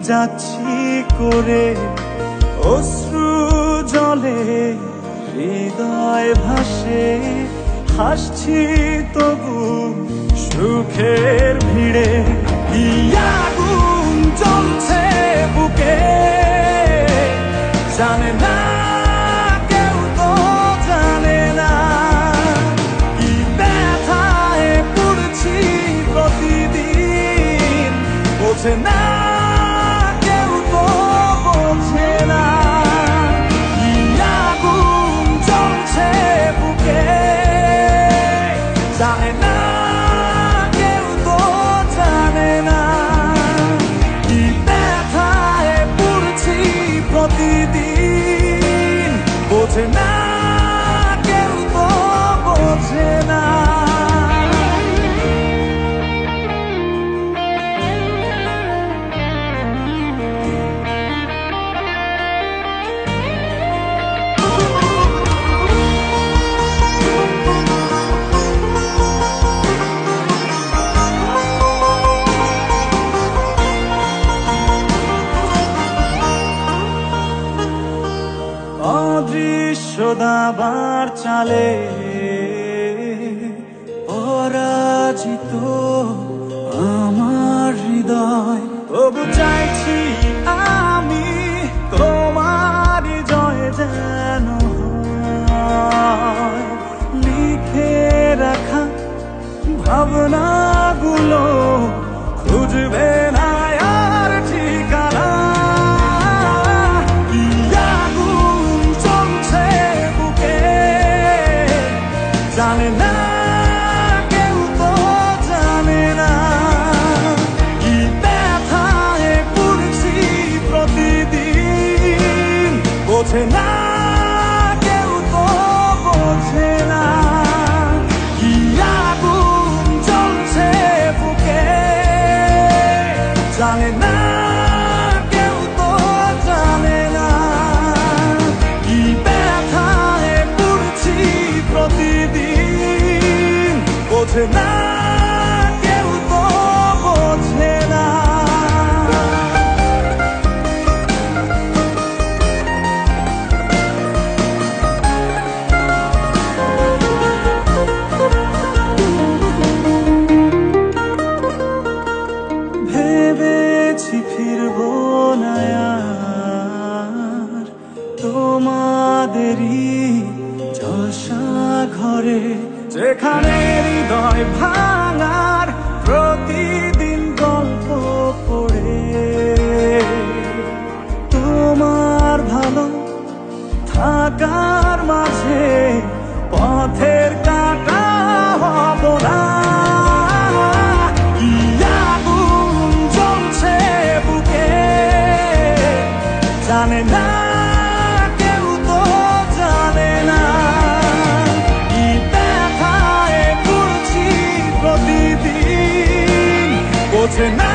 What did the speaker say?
যাচ্ছি করে অশ্রু জলে হৃদয় ভাসে, হাসছি তবু সুখের ভিড়ে। কি আগুন জ্বলছে বুকে জানে না কেউ, তো জানে না কি ব্যথায় পড়ছি প্রতিদিন, বোঝে না কেউ, তো বোঝে না। কি আগুন জ্বলছে বুকে জানে না কেউ, তো জানে না কি ব্যথায় পড়ছি প্রতিদিন, বোঝে না কেউ, তো বোঝে না। অদৃশ্য দাবার চালে পরাজিত আমার হৃদয়, তবু চাইছি আমি তোমার জয় যেন হয়। লিখে রাখা ভাবনাগুলো খুঁজবে না আর ঠিকানা। কি আগুন জ্বলছে বুকে জানে না কেউ, তো জানে না কি ব্যথায় পড়ছি প্রতিদিন, বোঝে না কেউ, তো বোঝে না। কি আগুন জ্বলছে বুকে জানে না কেউ, তো জানে না কি ব্যথায় পড়ছি প্রতিদিন, বোঝে না কেউ, তো বোঝে না। ভেবেছি ফিরবো না আর তোমাদেরই জলসা ঘরে, যেখানে হৃদয় ভাঙার প্রতিদিন গল্প পড়ে। তোমার ভালো থাকার মাঝে পথের কাঁটা হব না। কি আগুন জ্বলছে বুকে জানে না কেউ, তো জানে না কি ব্যথায় পড়ছি প্রতিদিন, বোঝে না